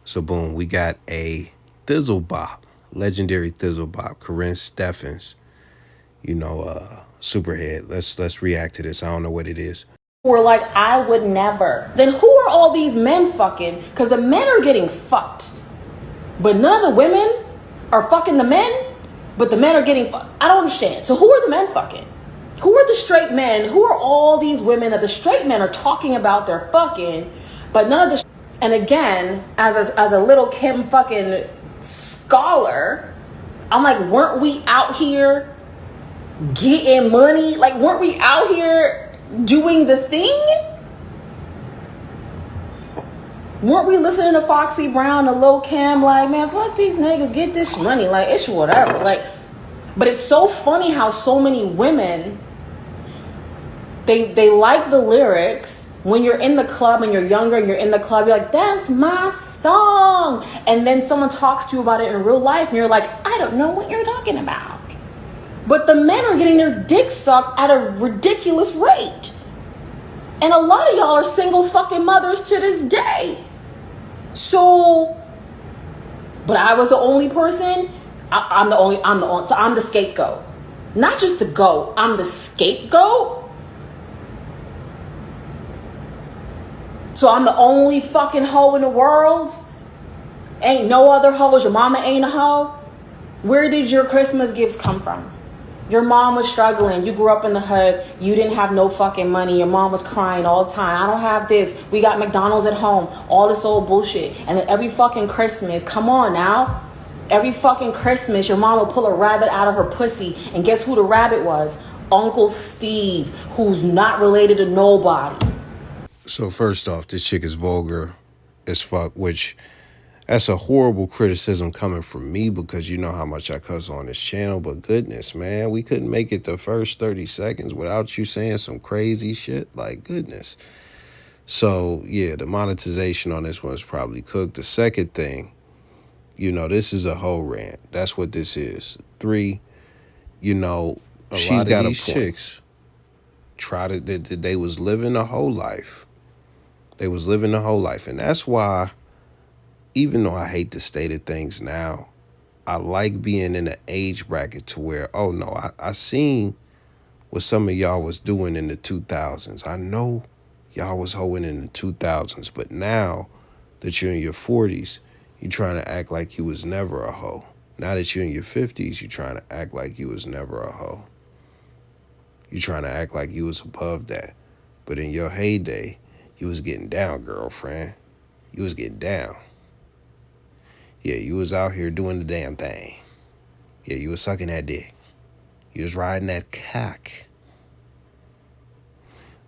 So boom, we got a Thizzle Bop, legendary Thizzle Bop, Corinne Steffens, Superhead. Let's react to this. I don't know what it is. We're like, I would never. Then who are all these men fucking? Because the men are getting fucked. But none of the women are fucking the men, but the men are getting fucked. I don't understand. So who are the men fucking? Who are the straight men? Who are all these women that the straight men are talking about their fucking, but none of the... And again, as a little Kim fucking scholar, I'm like, weren't we out here getting money? Like, weren't we out here doing the thing? Weren't we listening to Foxy Brown and Lil Kim? Like, man, fuck these niggas, get this money. Like, it's whatever. Like, but it's so funny how so many women, they like the lyrics. When you're in the club and you're younger and you're in the club, you're like, that's my song. And then someone talks to you about it in real life and you're like, I don't know what you're talking about. But the men are getting their dicks sucked at a ridiculous rate. And a lot of y'all are single fucking mothers to this day. So, but I was the only person. I'm the only, so I'm the scapegoat. Not just the goat, I'm the scapegoat. So I'm the only fucking hoe in the world. Ain't no other hoes. Your mama ain't a hoe. Where did your Christmas gifts come from? Your mom was struggling. You grew up in the hood. You didn't have no fucking money. Your mom was crying all the time. I don't have this. We got McDonald's at home. All this old bullshit. And then every fucking Christmas, come on now. Every fucking Christmas, your mom will pull a rabbit out of her pussy. And guess who the rabbit was? Uncle Steve, who's not related to nobody. So first off, this chick is vulgar as fuck, which that's a horrible criticism coming from me because you know how much I cuss on this channel. But goodness, man, we couldn't make it the first 30 seconds without you saying some crazy shit. Like, goodness. So, yeah, the monetization on this one is probably cooked. The second thing, this is a hoe rant. That's what this is. 3, she's got a these chicks they was living a whole life. They was living the whole life. And that's why, even though I hate to state it things now, I like being in an age bracket to where, oh no, I seen what some of y'all was doing in the 2000s. I know y'all was hoeing in the 2000s, but now that you're in your 40s, you're trying to act like you was never a hoe. Now that you're in your 50s, you're trying to act like you was never a hoe. You're trying to act like you was above that. But in your heyday, you was getting down, girlfriend. You was getting down. Yeah, you was out here doing the damn thing. Yeah, you was sucking that dick. You was riding that cock.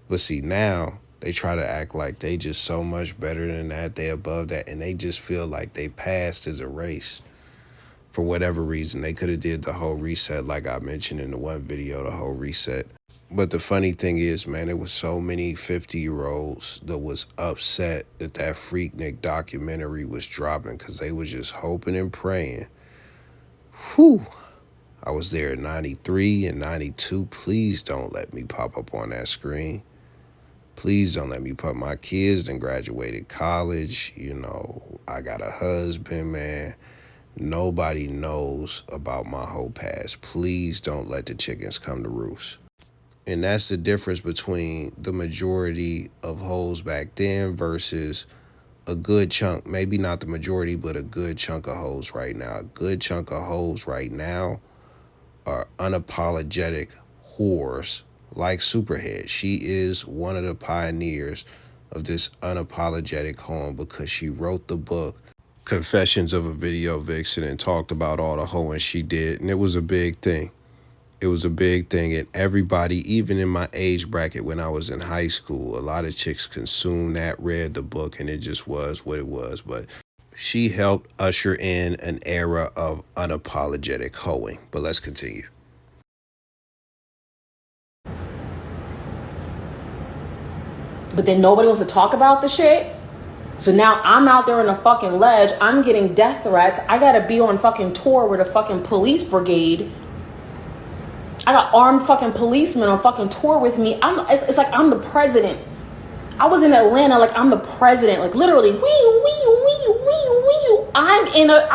But see, now they try to act like they just so much better than that. They above that. And they just feel like they passed as a race. For whatever reason, they could have did the whole reset like I mentioned in the one video, the whole reset. But the funny thing is, man, there was so many 50-year-olds that was upset that that Freaknik documentary was dropping because they was just hoping and praying. Whew. I was there in 93 and 92. Please don't let me pop up on that screen. Please don't let me put my kids done graduated college. I got a husband, man. Nobody knows about my whole past. Please don't let the chickens come to roost. And that's the difference between the majority of hoes back then versus a good chunk, maybe not the majority, but a good chunk of hoes right now. A good chunk of hoes right now are unapologetic whores like Superhead. She is one of the pioneers of this unapologetic hoeing because she wrote the book Confessions of a Video Vixen and talked about all the hoeing she did. And it was a big thing. It was a big thing, and everybody, even in my age bracket when I was in high school, a lot of chicks consumed that, read the book, and it just was what it was. But she helped usher in an era of unapologetic hoeing. But let's continue. But then nobody wants to talk about the shit. So now I'm out there on a fucking ledge. I'm getting death threats. I gotta be on fucking tour with a fucking police brigade. I got armed fucking policemen on fucking tour with me. It's like I'm the president. I was in Atlanta like I'm the president. Like literally, wee, wee, wee, wee, I'm in a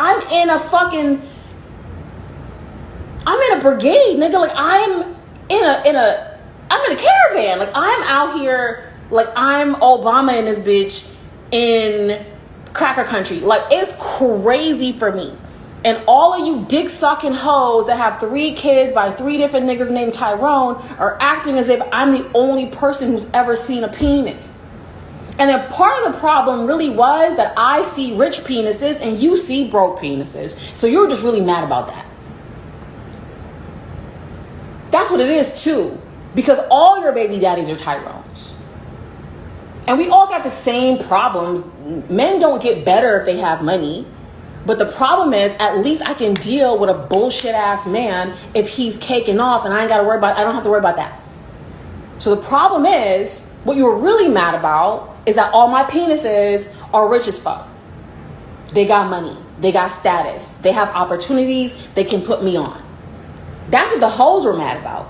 brigade, nigga. Like I'm in a caravan. Like I'm out here, like I'm Obama in this bitch in cracker country. Like it's crazy for me. And all of you dick sucking hoes that have 3 kids by 3 different niggas named Tyrone are acting as if I'm the only person who's ever seen a penis. And then part of the problem really was that I see rich penises and you see broke penises. So you're just really mad about that. That's what it is too. Because all your baby daddies are Tyrones. And we all got the same problems. Men don't get better if they have money. But the problem is, at least I can deal with a bullshit ass man if he's caking off and I don't have to worry about that. So the problem is, what you're really mad about is that all my penises are rich as fuck. They got money. They got status. They have opportunities they can put me on. That's what the hoes were mad about.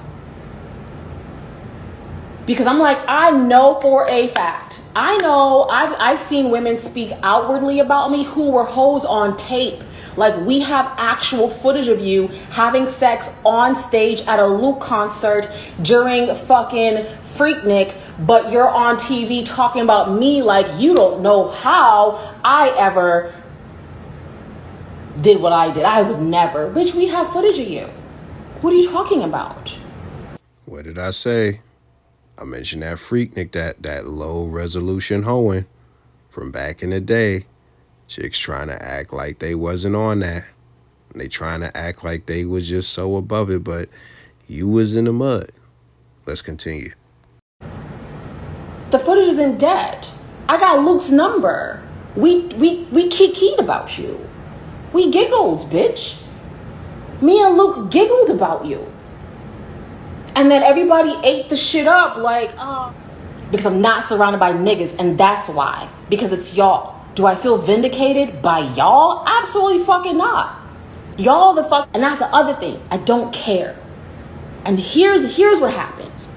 Because I'm like, I know for a fact. I know I've seen women speak outwardly about me who were hoes on tape. Like we have actual footage of you having sex on stage at a Luke concert during fucking Freaknik, but you're on TV talking about me like you don't know how I ever did what I did. I would never. Bitch, we have footage of you. What are you talking about? What did I say? I mentioned that Freaknik, that low resolution hoeing from back in the day. Chicks trying to act like they wasn't on that. And they trying to act like they was just so above it, but you was in the mud. Let's continue. The footage isn't dead. I got Luke's number. We kikied about you. We giggled, bitch. Me and Luke giggled about you. And then everybody ate the shit up like, oh, because I'm not surrounded by niggas, and that's why. Because it's y'all. Do I feel vindicated by y'all? Absolutely fucking not. Y'all the fuck, and that's the other thing. I don't care. And here's what happens.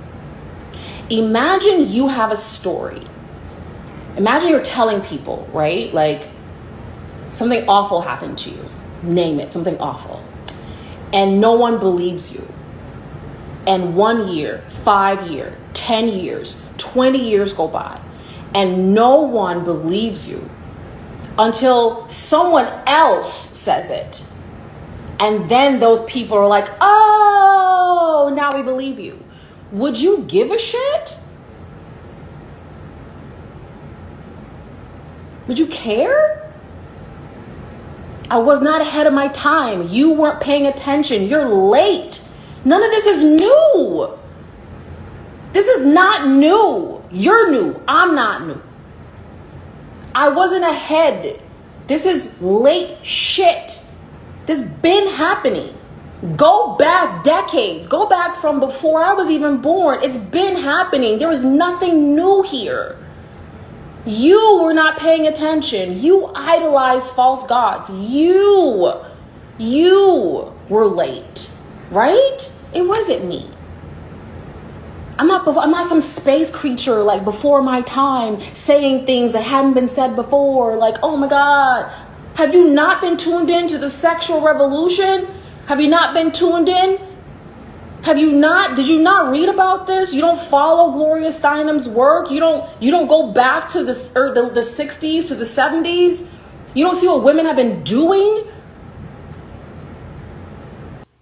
Imagine you have a story. Imagine you're telling people, right? Like something awful happened to you. Name it, something awful. And no one believes you. And 1 year, 5 years, 10 years, 20 years go by, and no one believes you until someone else says it. And then those people are like, oh, now we believe you. Would you give a shit? Would you care? I was not ahead of my time. You weren't paying attention. You're late. None of this is new. This is not new. You're new. I'm not new. I wasn't ahead. This is late shit. This been happening. Go back decades. Go back from before I was even born. It's been happening. There was nothing new here. You were not paying attention. You idolized false gods. You were late, right? It wasn't me. I'm not some space creature like before my time saying things that hadn't been said before. Like, oh my God, have you not been tuned in to the sexual revolution? Have you not been tuned in? Did you not read about this? You don't follow Gloria Steinem's work? You don't go back to the 60s to the 70s? You don't see what women have been doing?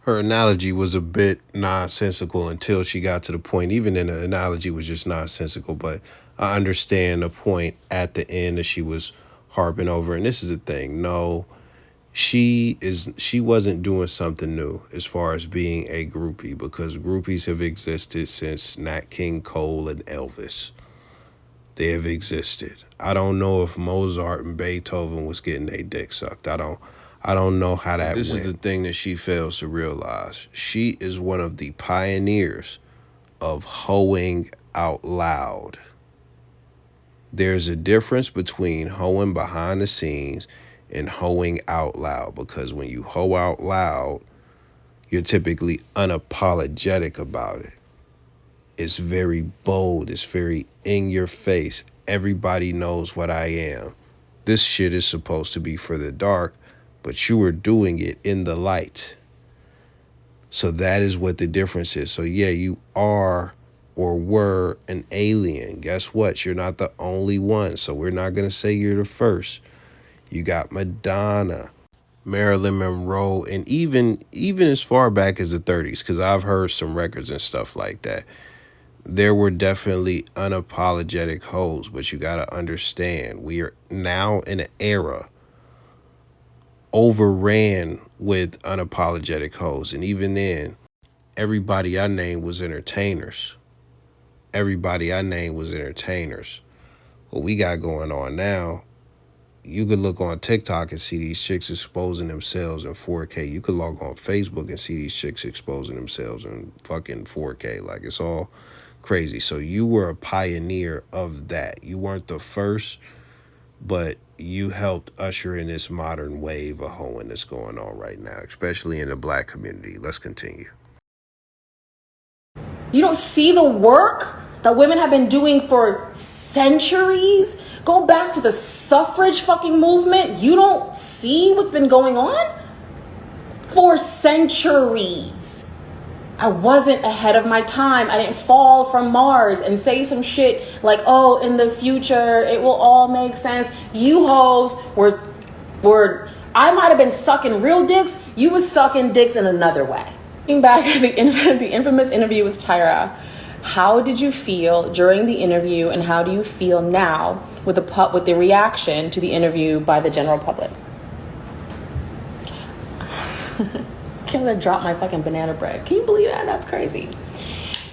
Her analogy was a bit nonsensical until she got to the point. Even in the analogy was just nonsensical, but I understand the point at the end that she was harping over. And this is the thing. No, she wasn't doing something new as far as being a groupie, because groupies have existed since Nat King Cole and Elvis. They have existed. I don't know if Mozart and Beethoven was getting their dick sucked. I don't know how that went. This is the thing that she fails to realize. She is one of the pioneers of hoeing out loud. There's a difference between hoeing behind the scenes and hoeing out loud, because when you hoe out loud, you're typically unapologetic about it. It's very bold. It's very in your face. Everybody knows what I am. This shit is supposed to be for the dark, but you were doing it in the light. So that is what the difference is. So yeah, you are or were an alien. Guess what? You're not the only one. So we're not going to say you're the first. You got Madonna, Marilyn Monroe, and even as far back as the 30s, because I've heard some records and stuff like that. There were definitely unapologetic hoes, but you got to understand, we are now in an era overran with unapologetic hoes. And even then, everybody I named was entertainers. Everybody I named was entertainers. What we got going on now, you could look on TikTok and see these chicks exposing themselves in 4K. You could log on Facebook and see these chicks exposing themselves in fucking 4K. Like, it's all crazy. So you were a pioneer of that. You weren't the first, but you helped usher in this modern wave of hoeing that's going on right now, especially in the black community. Let's continue. You don't see the work that women have been doing for centuries? Go back to the suffrage fucking movement. You don't see what's been going on for centuries. I wasn't ahead of my time. I didn't fall from Mars and say some shit like, oh, in the future, it will all make sense. You hoes were I might have been sucking real dicks. You was sucking dicks in another way. Back at the infamous interview with Tyra, how did you feel during the interview, and how do you feel now with the reaction to the interview by the general public? Can't let drop my fucking banana bread. Can you believe that? That's crazy.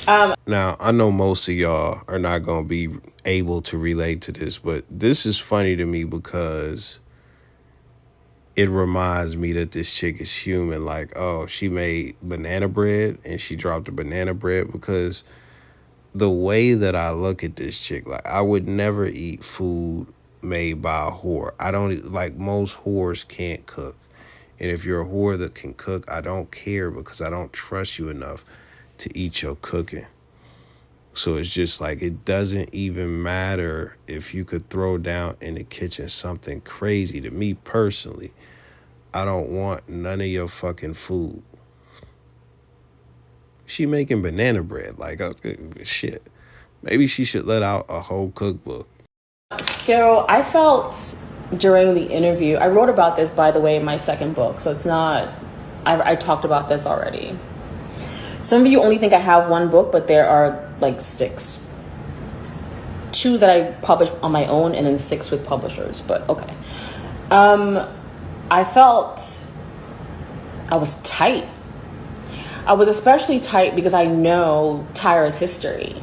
Now, I know most of y'all are not going to be able to relate to this, but this is funny to me because it reminds me that this chick is human. Like, oh, she made banana bread and she dropped the banana bread, because the way that I look at this chick, like, I would never eat food made by a whore. I don't, like, most whores can't cook. And if you're a whore that can cook, I don't care, because I don't trust you enough to eat your cooking. So it's just like, it doesn't even matter if you could throw down in the kitchen something crazy. To me personally, I don't want none of your fucking food. She making banana bread. Like, shit. Maybe she should let out a whole cookbook. So I felt during the interview, I wrote about this, by the way, in my second book. So it's not, I talked about this already. Some of you only think I have one book, but there are like 6. 2 that I published on my own, and then 6 with publishers, but okay. I felt I was tight. I was especially tight because I know Tyra's history,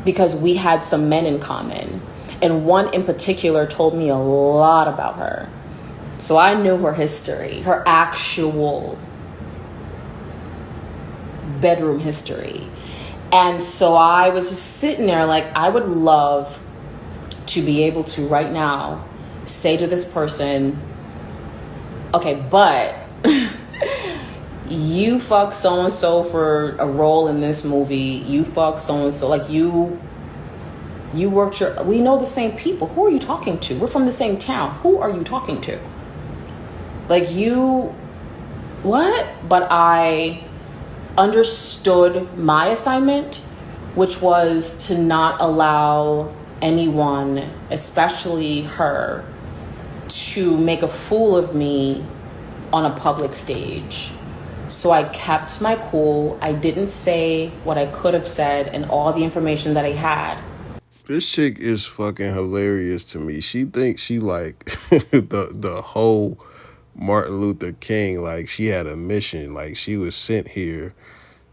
because we had some men in common, and one in particular told me a lot about her. So I knew her history, her actual bedroom history. And so I was just sitting there like, I would love to be able to right now say to this person, okay, but you fuck so-and-so for a role in this movie. You fuck so-and-so. Like, you worked we know the same people. Who are you talking to? We're from the same town. Who are you talking to? Like, what? But I understood my assignment, which was to not allow anyone, especially her, to make a fool of me on a public stage. So I kept my cool. I didn't say what I could have said and all the information that I had. This chick is fucking hilarious to me. She thinks she like the whole Martin Luther King, like she had a mission, like she was sent here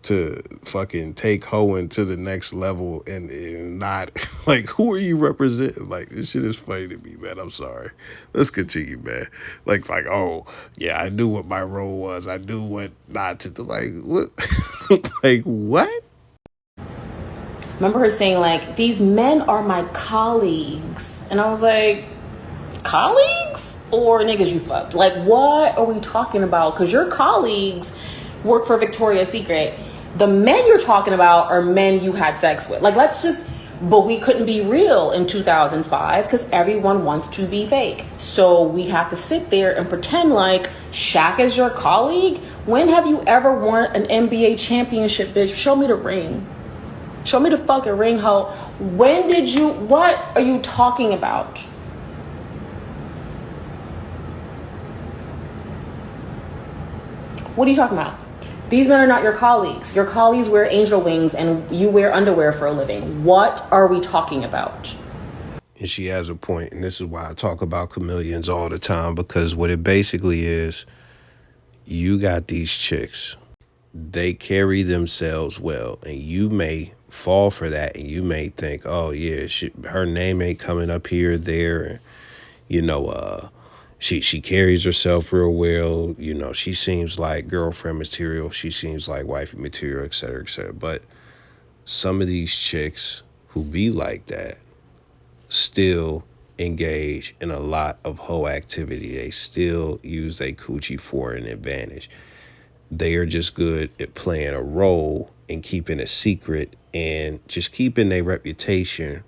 to fucking take hoeing to the next level, and not like, who are you representing? Like, this shit is funny to me, man. I'm sorry. Let's continue, man. Like, oh yeah, I knew what my role was. I knew what not to do. Like, what? Like, what? Remember her saying like, these men are my colleagues, and I was like, colleagues or niggas you fucked? Like, what are we talking about? Because your colleagues work for Victoria's Secret. The men you're talking about are men you had sex with. Like, let's just But we couldn't be real in 2005 because everyone wants to be fake. So we have to sit there and pretend like Shaq is your colleague. When have you ever won an NBA championship, bitch? Show me the ring. Show me the fucking ring, ho. When did you, what are you talking about? What are you talking about? These men are not your colleagues. Your colleagues wear angel wings and you wear underwear for a living. What are we talking about? And she has a point, and this is why I talk about chameleons all the time, because what it basically is, you got these chicks, they carry themselves well, and you may fall for that, and you may think, oh yeah, her name ain't coming up here or there, and she carries herself real well, she seems like girlfriend material, she seems like wifey material, et cetera, et cetera. But some of these chicks who be like that still engage in a lot of hoe activity. They still use their coochie for an advantage. They are just good at playing a role and keeping a secret and just keeping their reputation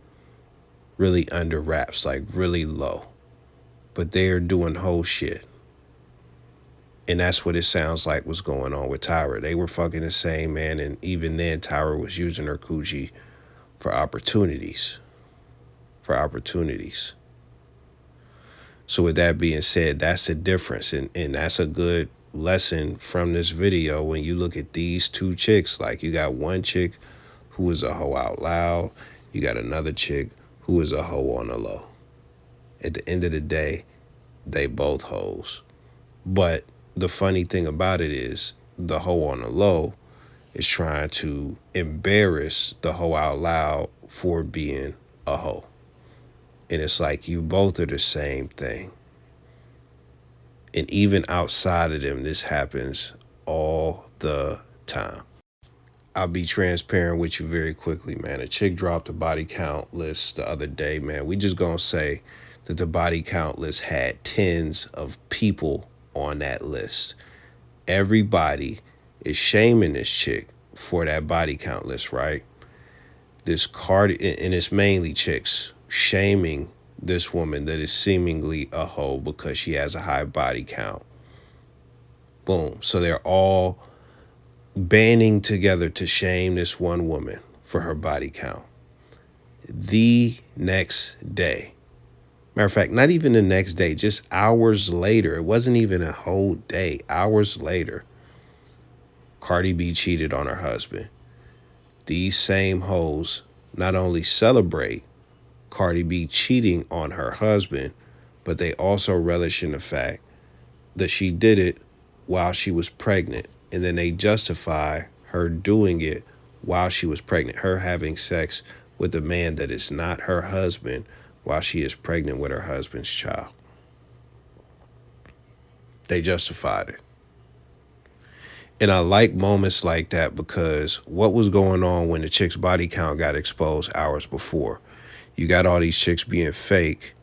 really under wraps, like really low. But they're doing whole shit. And that's what it sounds like was going on with Tyra. They were fucking the same, man. And even then, Tyra was using her coochie for opportunities. So with that being said, that's the difference. And that's a good lesson from this video when you look at these two chicks. Like, you got one chick who is a hoe out loud. You got another chick who is a hoe on the low. At the end of the day, they both hoes. But the funny thing about it is the hoe on the low is trying to embarrass the hoe out loud for being a hoe. And it's like you both are the same thing. And even outside of them, this happens all the time. I'll be transparent with you very quickly, man. A chick dropped a body count list the other day, man. We just gonna say that the body count list had tens of people on that list. Everybody is shaming this chick for that body count list, right? This Cardi, and it's mainly chicks shaming this woman that is seemingly a hoe because she has a high body count. Boom. So they're all banding together to shame this one woman for her body count. The next day, matter of fact, not even the next day, just hours later, it wasn't even a whole day, hours later, Cardi B cheated on her husband. These same hoes not only celebrate Cardi B cheating on her husband, but they also relish in the fact that she did it while she was pregnant. And then they justify her doing it while she was pregnant, her having sex with a man that is not her husband while she is pregnant with her husband's child. They justified it. And I like moments like that because what was going on when the chick's body count got exposed hours before? You got all these chicks being fake,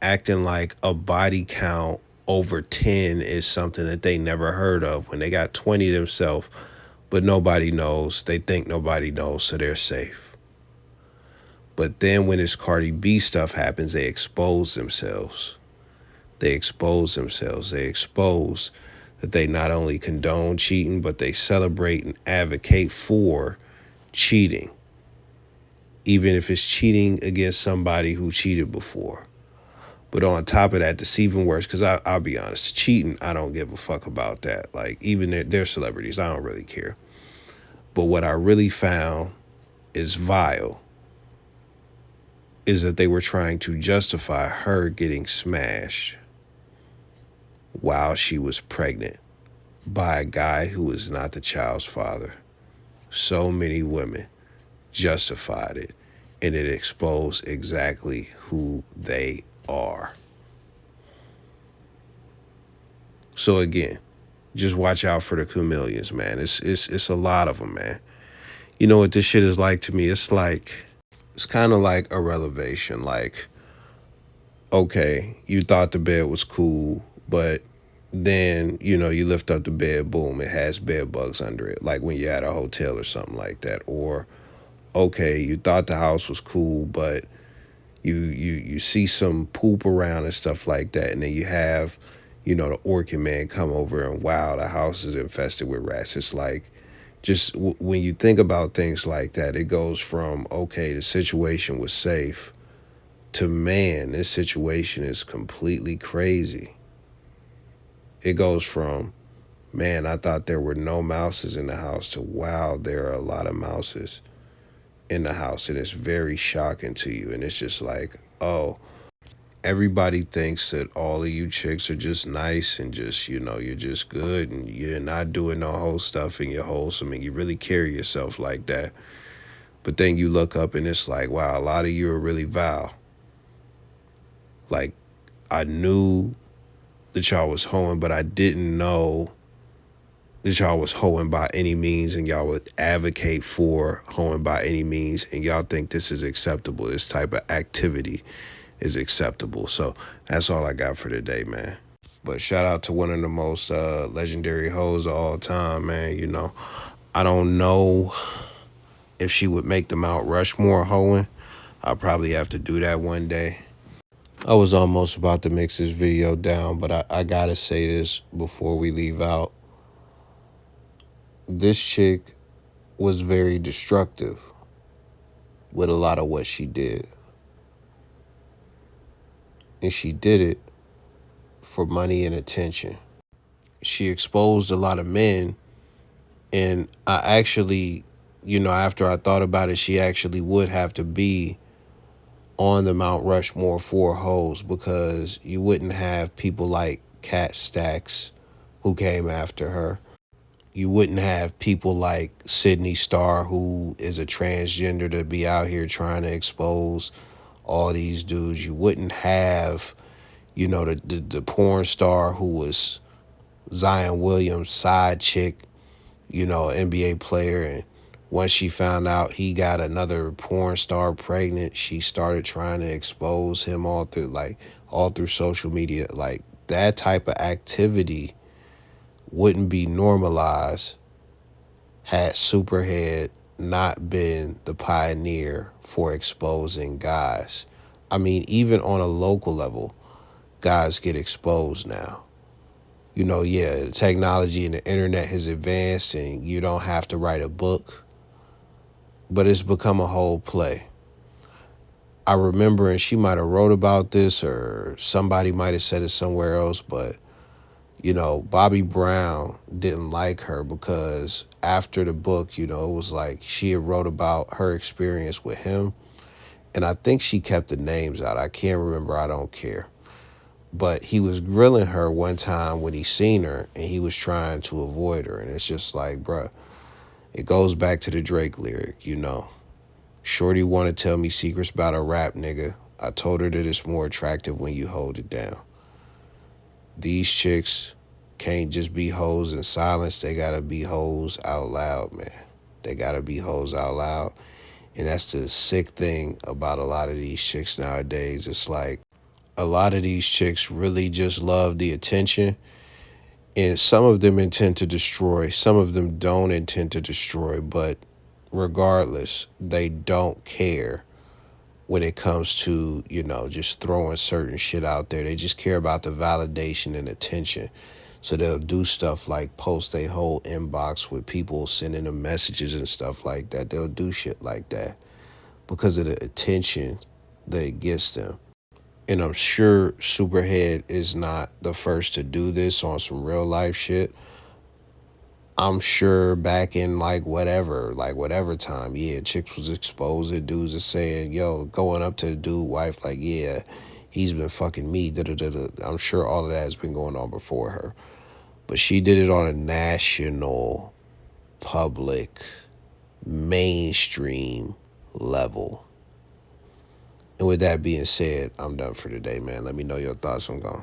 acting like a body count over 10 is something that they never heard of when they got 20 themselves, but nobody knows. They think nobody knows, so they're safe. But then when this Cardi B stuff happens, they expose themselves. They expose that they not only condone cheating, but they celebrate and advocate for cheating, even if it's cheating against somebody who cheated before. But on top of that, it's even worse, because I'll be honest, cheating, I don't give a fuck about that. Like, even they're celebrities, I don't really care. But what I really found is vile is that they were trying to justify her getting smashed while she was pregnant by a guy who is not the child's father. So many women justified it, and it exposed exactly who they are. So again, just watch out for the chameleons, man. It's a lot of them, man. You know what this shit is like to me? It's kind of like a revelation. Like, okay, you thought the bed was cool, but then, you lift up the bed, boom, it has bed bugs under it. Like when you're at a hotel or something like that. Or, okay, you thought the house was cool, but you see some poop around and stuff like that, and then you have, the orchid man come over and wow, the house is infested with rats. It's like just when you think about things like that, it goes from okay, the situation was safe to man, this situation is completely crazy. It goes from man, I thought there were no mouses in the house to wow, there are a lot of mouses in the house, and it's very shocking to you. And it's just like, oh, everybody thinks that all of you chicks are just nice and just, you're just good and you're not doing no whole stuff and you're wholesome and you really carry yourself like that. But then you look up and it's like, wow, a lot of you are really vile. Like, I knew that y'all was hoeing, but I didn't know that y'all was hoeing by any means, and y'all would advocate for hoeing by any means, and y'all think this is acceptable. This type of activity is acceptable. So that's all I got for today, man. But shout out to one of the most legendary hoes of all time, man. I don't know if she would make the Mount Rushmore hoeing. I'll probably have to do that one day. I was almost about to mix this video down, but I gotta say this before we leave out. This chick was very destructive with a lot of what she did. And she did it for money and attention. She exposed a lot of men, and I actually, after I thought about it, she actually would have to be on the Mount Rushmore for hoes, because you wouldn't have people like Kat Stacks who came after her. You wouldn't have people like Sydney Starr, who is a transgender, to be out here trying to expose all these dudes. You wouldn't have, the porn star who was Zion Williams' side chick, NBA player. And once she found out he got another porn star pregnant, she started trying to expose him all through social media. Like, that type of activity wouldn't be normalized had Superhead not been the pioneer for exposing guys. I mean, even on a local level, guys get exposed now. Yeah, technology and the internet has advanced and you don't have to write a book, but it's become a whole play. I remember, and she might have wrote about this or somebody might have said it somewhere else, but Bobby Brown didn't like her because after the book, it was like she had wrote about her experience with him. And I think she kept the names out. I can't remember. I don't care. But he was grilling her one time when he seen her, and he was trying to avoid her. And it's just like, bruh, it goes back to the Drake lyric, Shorty want to tell me secrets about a rap nigga. I told her that it's more attractive when you hold it down. These chicks can't just be hoes in silence. They gotta be hoes out loud, man. They gotta be hoes out loud. And that's the sick thing about a lot of these chicks nowadays. It's like a lot of these chicks really just love the attention. And some of them intend to destroy. Some of them don't intend to destroy. But regardless, they don't care when it comes to, just throwing certain shit out there. They just care about the validation and attention. So they'll do stuff like post a whole inbox with people sending them messages and stuff like that. They'll do shit like that because of the attention that it gets them. And I'm sure Superhead is not the first to do this on some real life shit. I'm sure back in whatever time, yeah, chicks was exposed. Dudes are saying, yo, going up to the dude wife, like, yeah, he's been fucking me. Da-da-da-da. I'm sure all of that has been going on before her. But she did it on a national, public, mainstream level. And with that being said, I'm done for today, man. Let me know your thoughts. I'm gone.